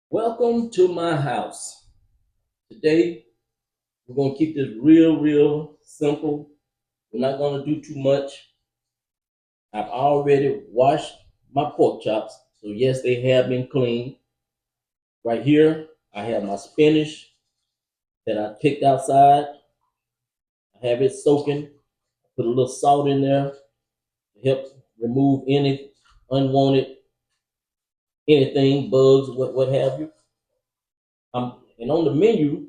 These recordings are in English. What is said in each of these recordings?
Welcome to my house. Today, we're going to keep this real simple. We're not going to do too much. I've already washed my pork chops, so yes, they have been cleaned. Right here, I have my spinach that I picked outside. I have it soaking. Put a little salt in there to help remove any unwanted anything, bugs, what have you. And on the menu,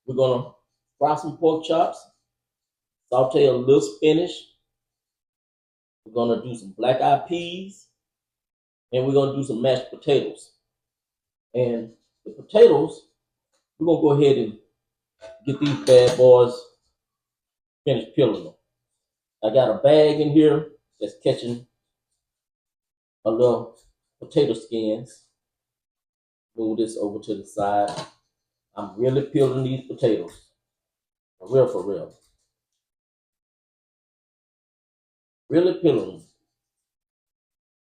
we're going to fry some pork chops, saute a little spinach. We're gonna do some black eyed peas, and we're gonna do some mashed potatoes. And the potatoes, we're gonna go ahead and get these bad boys finished peeling them. I got a bag in here that's catching a little potato skins. Move this over to the side. I'm really peeling these potatoes. For real. Really peeling them.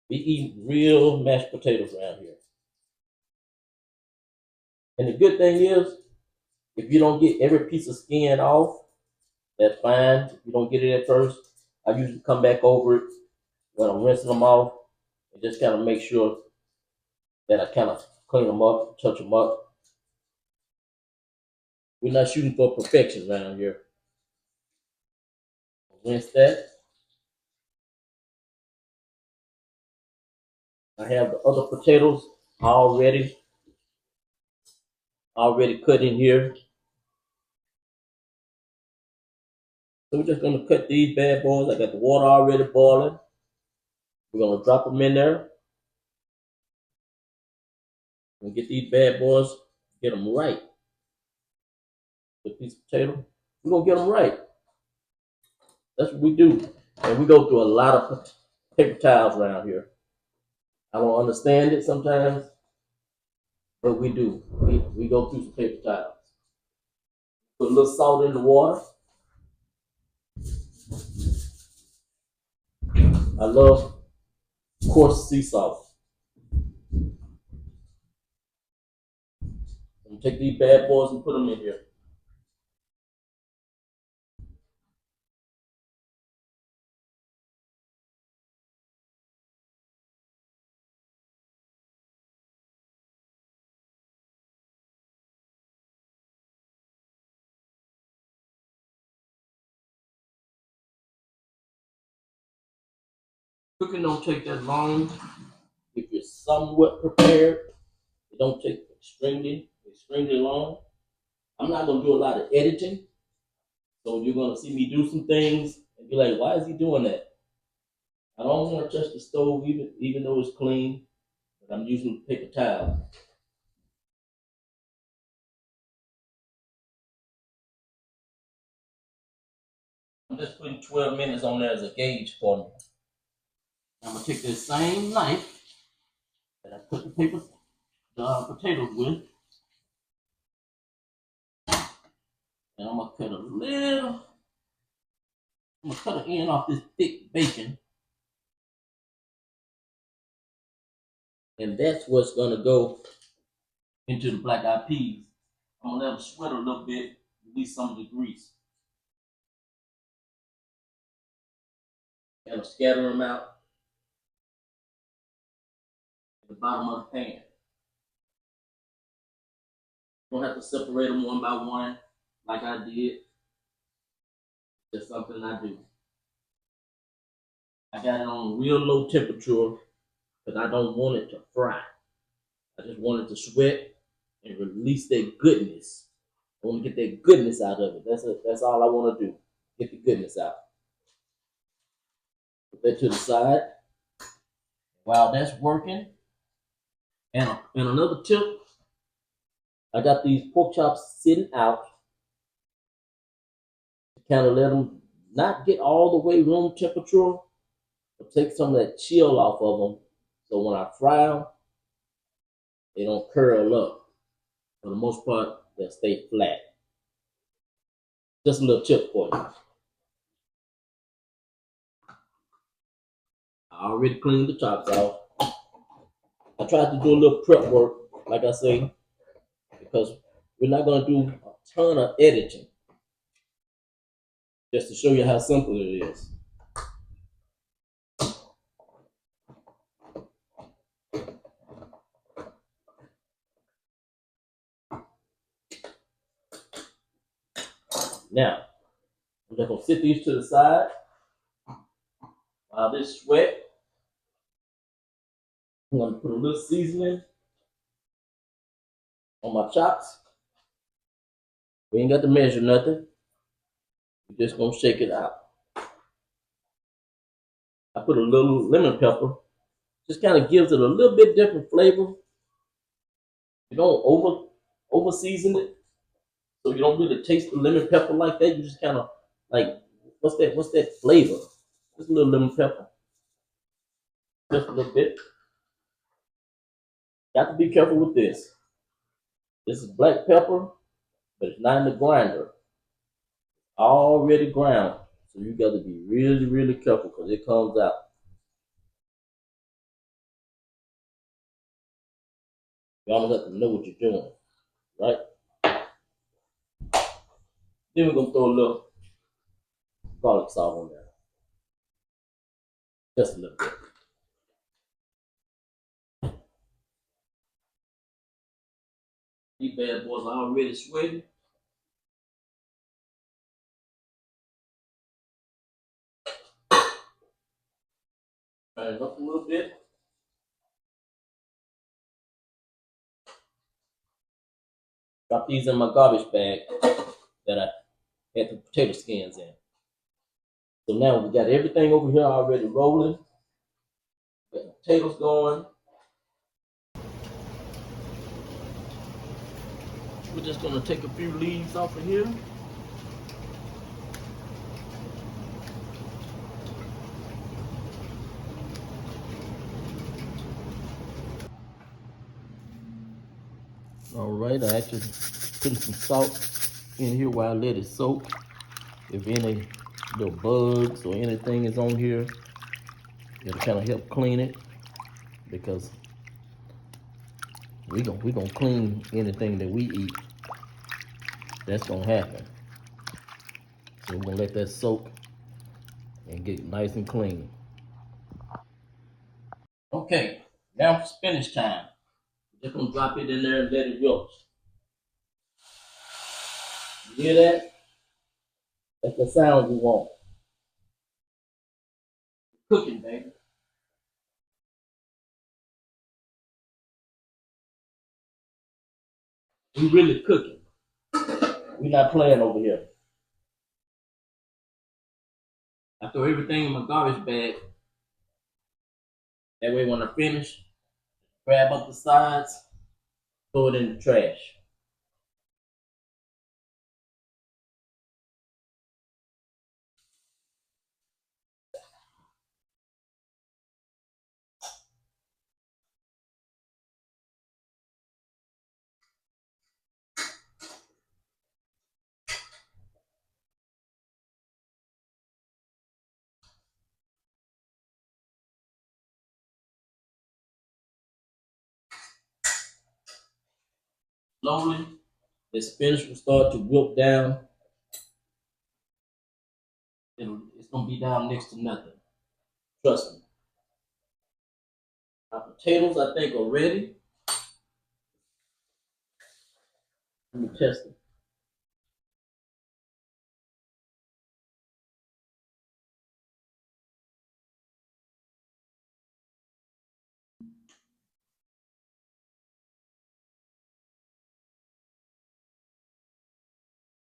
We eat real mashed potatoes around here. And the good thing is, if you don't get every piece of skin off, that's fine. If you don't get it at first, I usually come back over it when I'm rinsing them off and just kind of make sure that I kind of clean them up, touch them up. We're not shooting for perfection around here. Rinse that. I have the other potatoes already cut in here. So we're just gonna cut these bad boys. I got the water already boiling. We're gonna drop them in there and get these bad boys, get them right. The piece of potato, we're gonna get them right. That's what we do. And we go through a lot of paper towels around here. I don't understand it sometimes, but we do. We go through some paper towels. Put a little salt in the water. I love coarse sea salt. I'm gonna take these bad boys and put them in here. Cooking don't take that long if you're somewhat prepared. It don't take extremely long. I'm not gonna do a lot of editing, so you're gonna see me do some things and be like, "Why is he doing that?" I don't want to touch the stove even though it's clean, but I'm using paper towel. I'm just putting 12 minutes on there as a gauge for me. I'm gonna take this same knife that I put the potatoes with, and I'm gonna cut an end off this thick bacon, and that's what's gonna go into the black eyed peas. I'm gonna let them sweat a little bit, release some of the grease, and scatter them out at the bottom of the pan. Don't have to separate them one by one like I did. Just something I do. I got it on real low temperature because I don't want it to fry. I just want it to sweat and release that goodness. I want to get that goodness out of it. That's all I want to do. Get the goodness out. Put that to the side. While that's working, and another tip, I got these pork chops sitting out to kind of let them not get all the way room temperature, but take some of that chill off of them. So when I fry them, they don't curl up. For the most part, they'll stay flat. Just a little tip for you. I already cleaned the chops off. I tried to do a little prep work like I say, because we're not gonna do a ton of editing, just to show you how simple it is. Now, I'm just gonna sit these to the side while this sweat. I'm gonna put a little seasoning on my chops. We ain't got to measure nothing. We're just gonna shake it out. I put a little lemon pepper. Just kind of gives it a little bit different flavor. You don't over season it, so you don't really taste the lemon pepper like that. You just kind of like, what's that flavor? Just a little lemon pepper, just a little bit. Got to be careful with this. This is black pepper, but it's not in the grinder. Already ground, so you got to be really, really careful because it comes out. You almost have to know what you're doing, right? Then we're gonna throw a little garlic salt on there, just a little bit. These bad boys are already sweating. Turn it up a little bit. Drop these in my garbage bag that I had the potato skins in. So now we got everything over here already rolling. Got the potatoes going. We're just gonna take a few leaves off of here. All right, I actually put some salt in here while I let it soak. If any little bugs or anything is on here, it'll kind of help clean it, because we gonna clean anything that we eat. That's gonna happen. So we're gonna let that soak and get nice and clean. Okay, now for spinach time. Just gonna drop it in there and let it roast. You hear that? That's the sound we want. Cooking, baby. We really cooking. We not playing over here. I throw everything in my garbage bag. That way when I finish, grab up the sides, throw it in the trash. Slowly, the spinach will start to wilt down. It's gonna be down next to nothing. Trust me. Our potatoes, I think, are ready. Let me test them.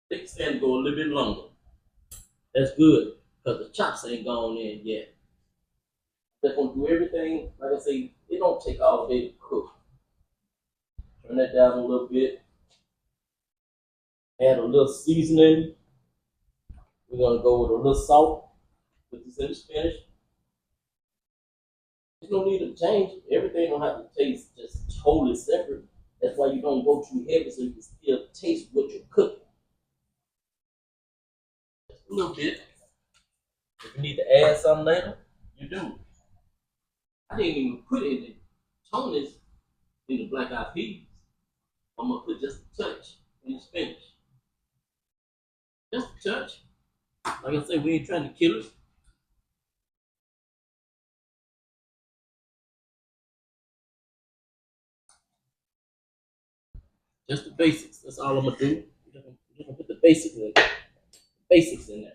I think it's gonna go a little bit longer. That's good, because the chops ain't gone in yet. They're gonna do everything. Like I say, it don't take all day to cook. Turn that down a little bit. Add a little seasoning. We're gonna go with a little salt. Put this in the spinach. There's no need to change it. Everything don't have to taste just totally separate. That's why you don't go too heavy, so you can still taste what you're cooking. Just a little bit. If you need to add something later, you do. I didn't even put it in Tony's. in the black eyed peas, I'm gonna put just a touch in the spinach. Just a touch. Like I said, we ain't trying to kill it. Just the basics. That's all I'm gonna do. We're gonna put the basics in there.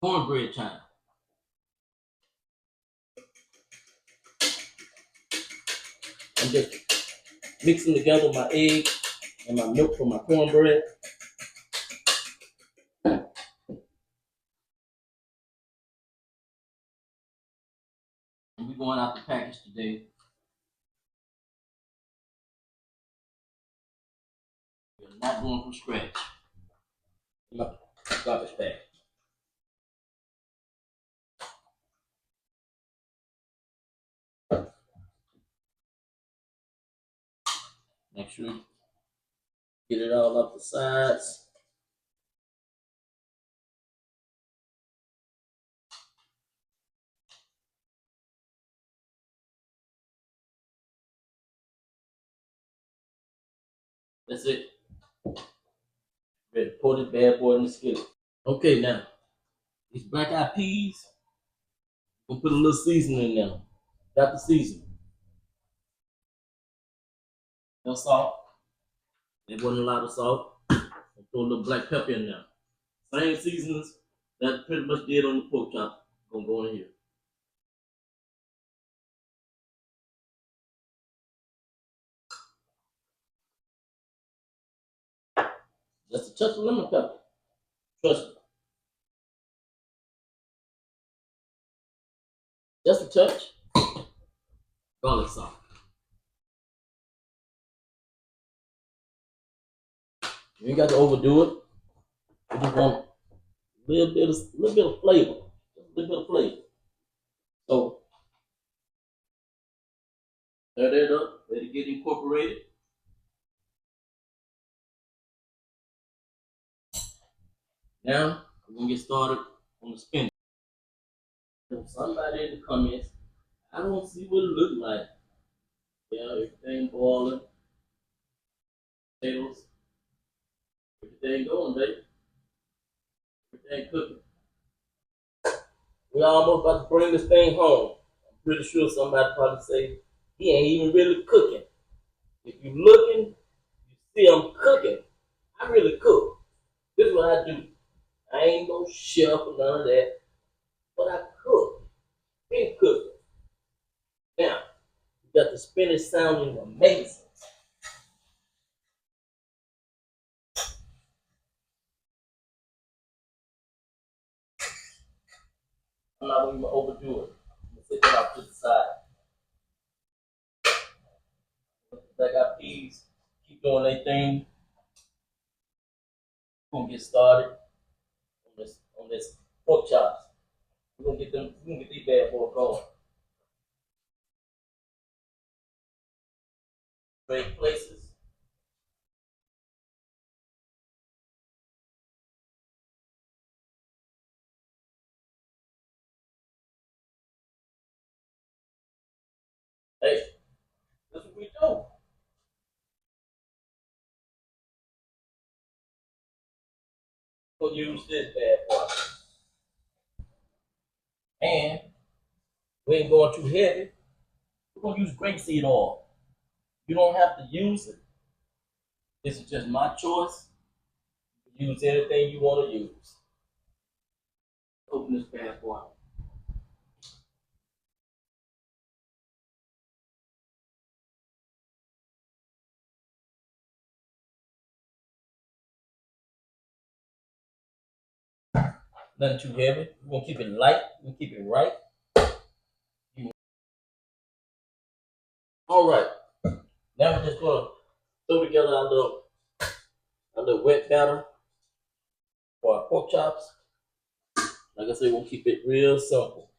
Cornbread time. I'm just mixing together my egg and my milk for my cornbread. And we're going out the package today. We're not going from scratch. My garbage bag. Make sure you get it all up the sides. That's it. Ready to pour this bad boy in the skillet. Okay, now these black eyed peas, we'll put a little seasoning in there. Got the seasoning. No salt. There wasn't a lot of salt. We'll throw a little black pepper in there. Same seasonings that pretty much did on the pork chop. Gonna go in here. Just a touch of lemon pepper. Trust me. Just a touch. Garlic salt. You ain't got to overdo it. You just want a little bit of flavor. Just a little bit of flavor. So stir that up, let it get incorporated. Now we're gonna get started on the spinach. Somebody in the comments, I don't see what it look like. Yeah, everything boiling, potatoes, everything going, baby. Everything cooking. We almost about to bring this thing home. I'm pretty sure somebody probably say he ain't even really cooking. If you looking, you see I'm cooking. I really cook. This is what I do. I ain't no chef or none of that, but I cook. Been cooking. Now, you got the spinach sounding amazing. I'm not going to even overdo it. I'm going to take that off to the side. I got peas. Keep doing their thing. We're going to get started on this pork chops. We're going to get these bad boys going. Great places. Hey, that's what we do. We're going to use this bad boy. And we ain't going too heavy. We're going to use grapeseed oil. You don't have to use it. This is just my choice. You can use anything you want to use. Open this bad boy. Nothing too heavy. We're going to keep it light. We're going to keep it right. All right. Now we're just going to throw together our little wet batter for our pork chops. Like I said, we'll keep it real simple.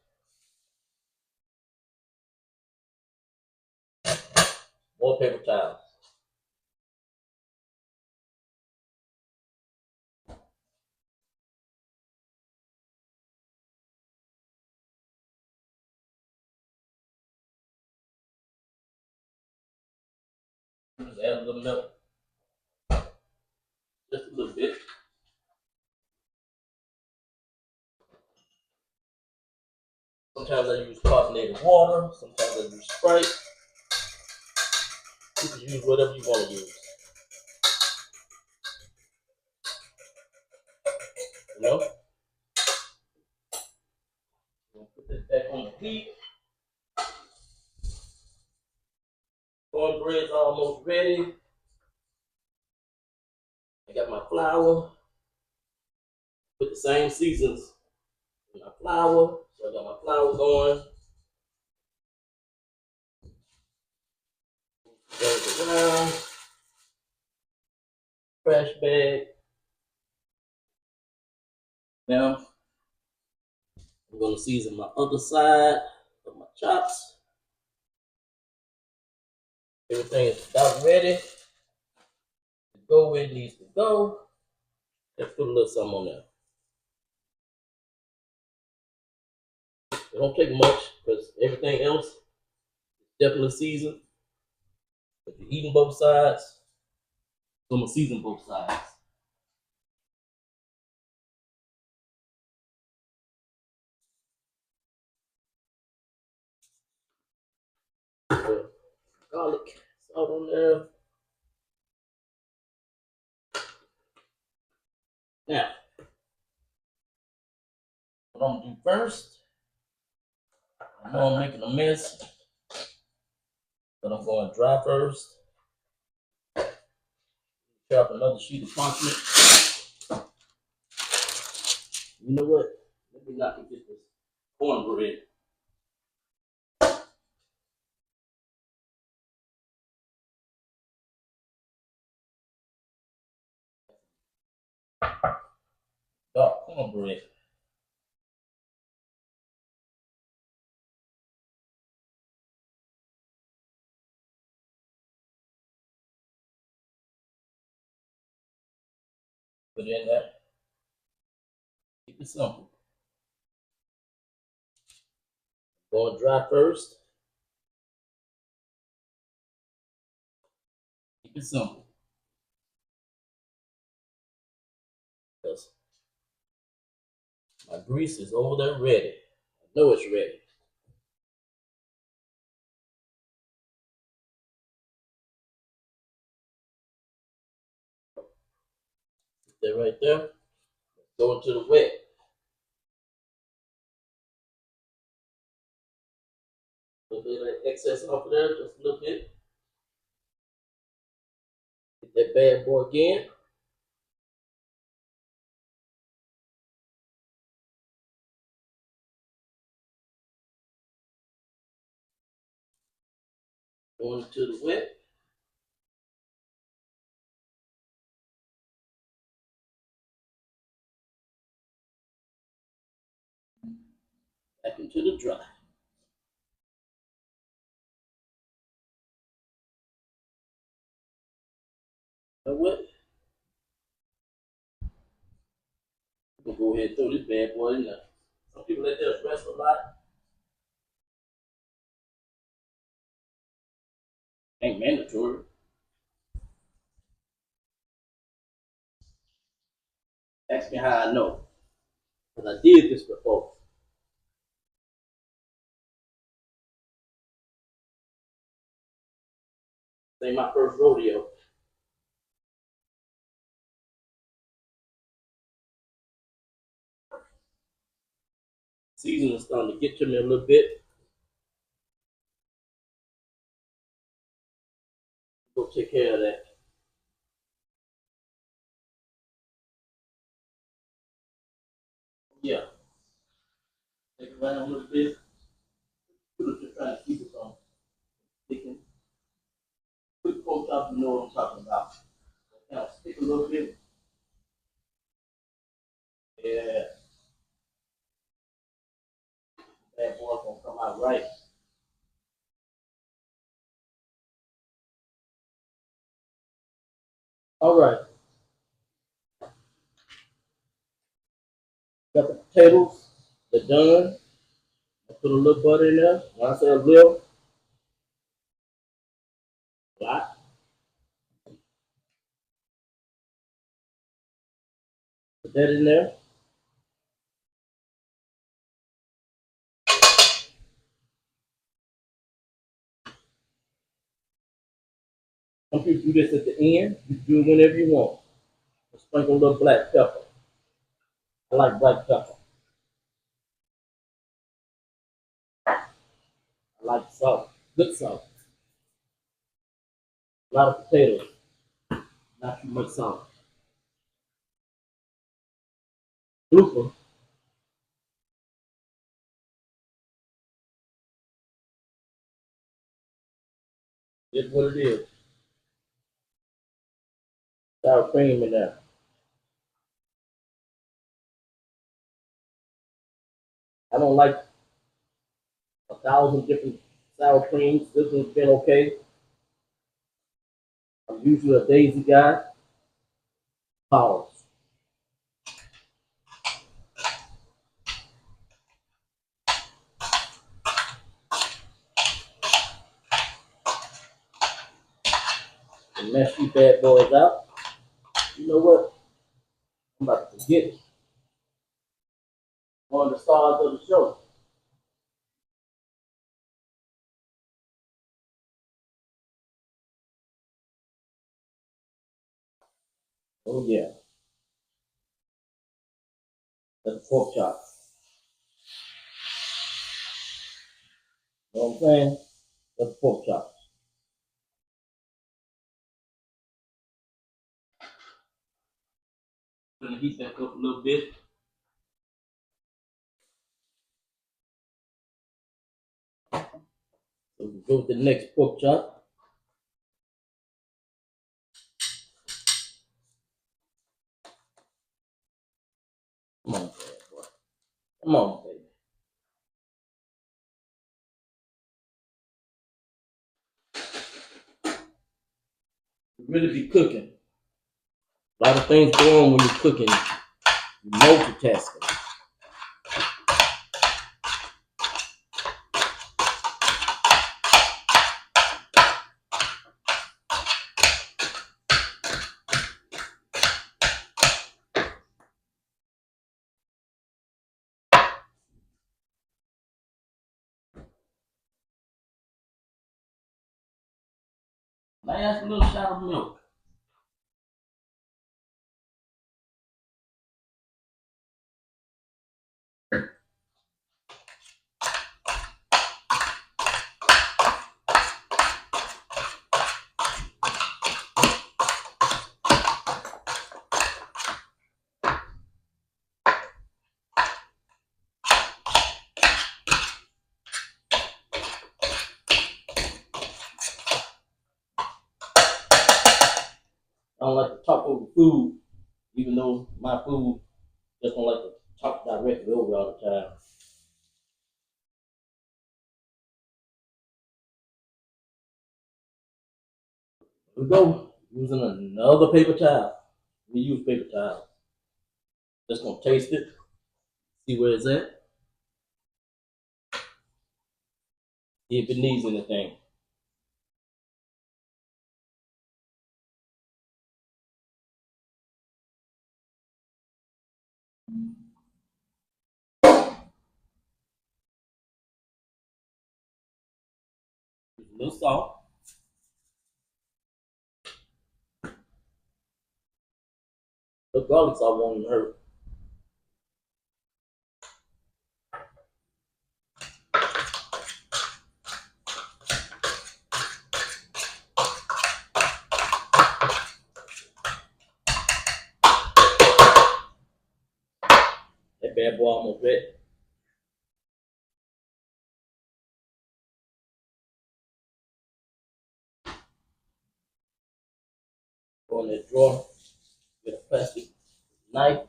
Just add a little milk, just a little bit. Sometimes I use carbonated water. Sometimes I use Sprite. You can use whatever you want to use. You know? Put this back on the heat. Cornbread's almost ready. I got my flour. Put the same seasons in my flour. So I got my flour going. Stir it around. Trash bag. Now I'm going to season my other side of my chops. Everything is about ready to go where it needs to go. Let's put a little something on there. It don't take much because everything else is definitely seasoned. If you're eating both sides, so I'm gonna season both sides. Put garlic salt on there. Now, what I'm gonna do first, I know I'm making a mess, but I'm going dry first. Chop another sheet of parchment. You know what? Let me not forget this cornbread. Dark cornbread. Put in there. Keep it simple. Going dry first. Keep it simple. Because my grease is over there ready. I know it's ready. Put that right there. Go into the wet. A little bit of excess off of there, just a little bit. Get that bad boy again. Going into the wet. Back into the dry. You know what? I'm gonna go ahead and throw this bad boy in there. Some people let theirs rest a lot. Ain't mandatory. Ask me how I know. Because I did this before. This ain't my first rodeo. Season is starting to get to me a little bit. Go take care of that. Yeah. Take it around a little bit. Just trying to keep it from sticking. Quick pork chop, you know what I'm talking about. Now stick a little bit. Yeah. That boy's gonna come out right. All right. Got the potatoes. They're done. I put a little butter in there. When I say a little, a lot. that in there. Some people do this at the end. You do it whenever you want. Sprinkle a little black pepper. I like black pepper. I like salt. Good salt. A lot of potatoes. Not too much salt. Blooper. Is what it is. Sour cream in there. I don't like 1,000 different sour creams. This one's been okay. I'm usually a Daisy guy. Pause. And mash these bad boys out. You know what? I'm about to forget one of the stars of the show. Oh yeah, that's a pork chop. You know what I'm saying? That's a pork chop. Gonna heat that up a little bit. So we go with the next pork chop. Come on, bad boy. Come on, baby. You really be cooking. A lot of things go on when you're cooking. You're multitasking. Last little shot of milk. I don't like to talk over food, even though my food just don't like to talk directly over all the time. Here we go. Using another paper towel. We use paper towel. Just gonna taste it, see where it's at, see if it needs anything. A little salt. The garlic salt won't even hurt. That bad boy almost ready. Go in that drawer, get a plastic knife.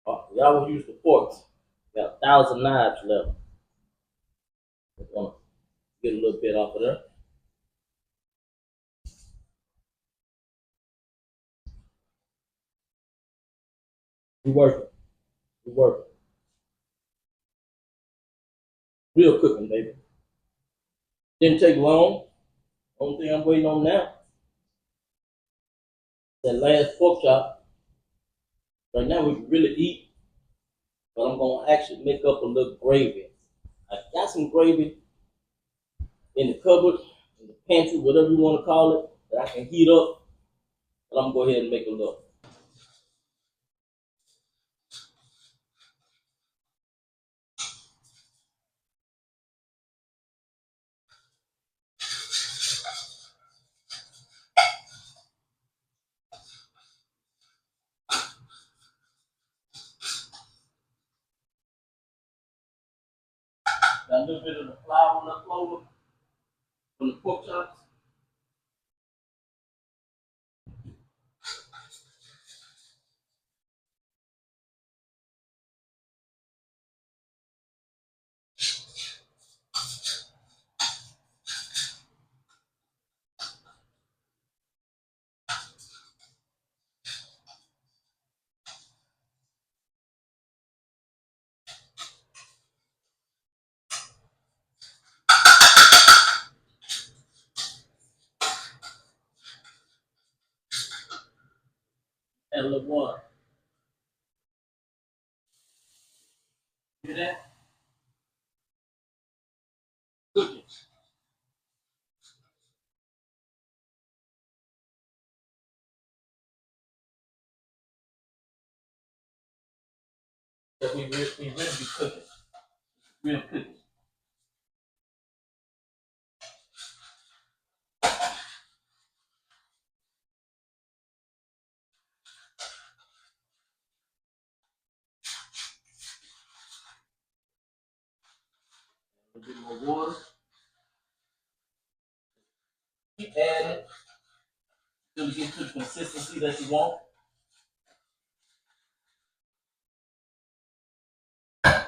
Oh, we always use the forks. Got 1,000 knives left. Just wanna get a little bit off of there. We working. We working. Real cooking, baby. Didn't take long. Only thing I'm waiting on now, that last pork chop. Right now we can really eat, but I'm gonna actually make up a little gravy. I got some gravy in the cupboard, in the pantry, whatever you want to call it, that I can heat up. And I'm gonna go ahead and make a little. Got a little bit of the flour left over from the pork chops. Add a little water. Hear that? Cooking. That we really be cooking. Real cooking. A little bit more water. Keep adding it until you get to the consistency that you want. I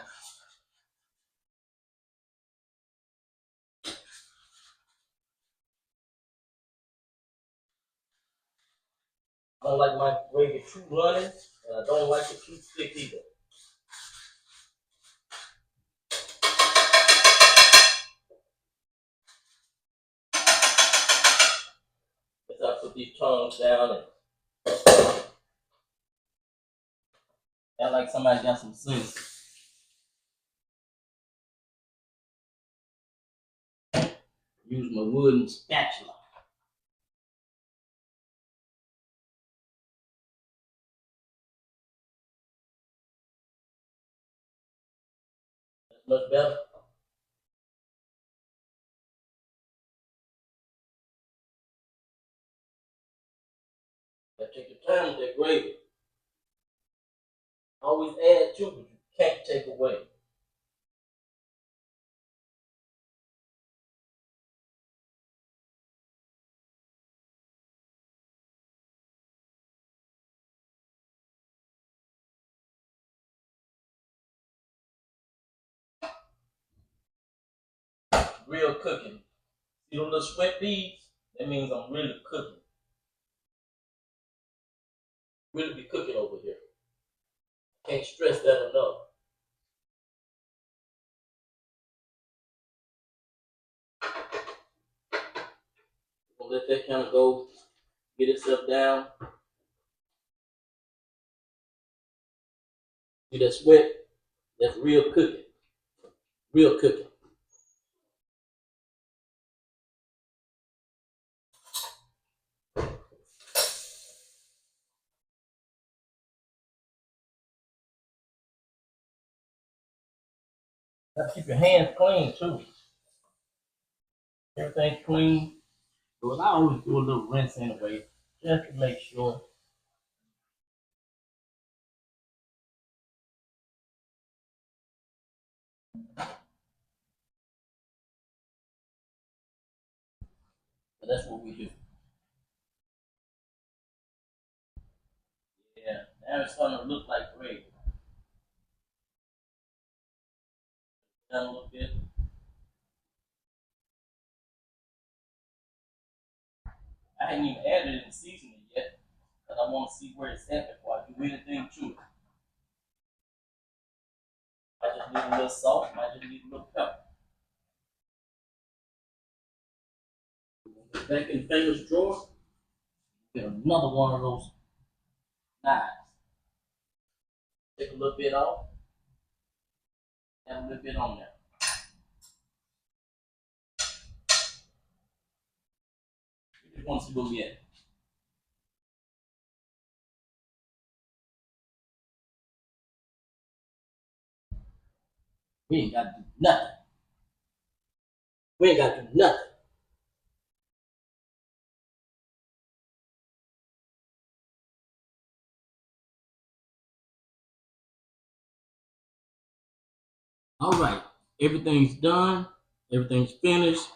don't like my gravy too runny, and I don't like it too thick either. As I put these tongues down and act like somebody got some sense. Use my wooden spatula. That's much better. You take your time with that gravy. Always add to, but you can't take away. Real cooking. See those little sweat beads? That means I'm really cooking. Really be cooking over here. Can't stress that enough. We'll let that kind of go, get itself down. See that sweat? That's real cooking. Real cooking. Gotta keep your hands clean too. Everything's clean. So I always do a little rinse anyway, just to make sure. But that's what we do. Yeah. Now it's starting to look like gravy. Down a little bit. I hadn't even added any seasoning yet, but I want to see where it's at before I do anything to it. I just need a little salt. I just need a little pepper. Back in the famous drawer, get another one of those knives. Take a little bit off. Have a little bit on there. You just want to see where we at. We ain't got to do nothing. We ain't got to do nothing. All right. Everything's done. Everything's finished.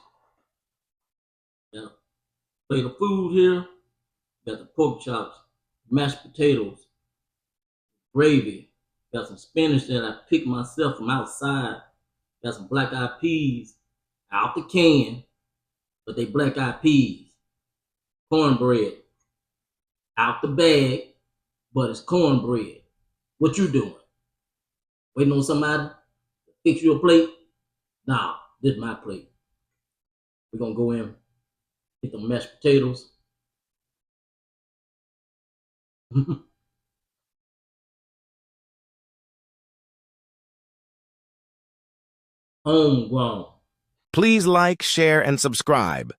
Got a plate of food here. Got the pork chops, mashed potatoes, gravy. Got some spinach that I picked myself from outside. Got some black eyed peas out the can, but they black eyed peas. Cornbread out the bag, but it's cornbread. What you doing? Waiting on somebody to fix you a plate? Nah, this is my plate. We're gonna go in, get the mashed potatoes. Homegrown. Please like, share, and subscribe.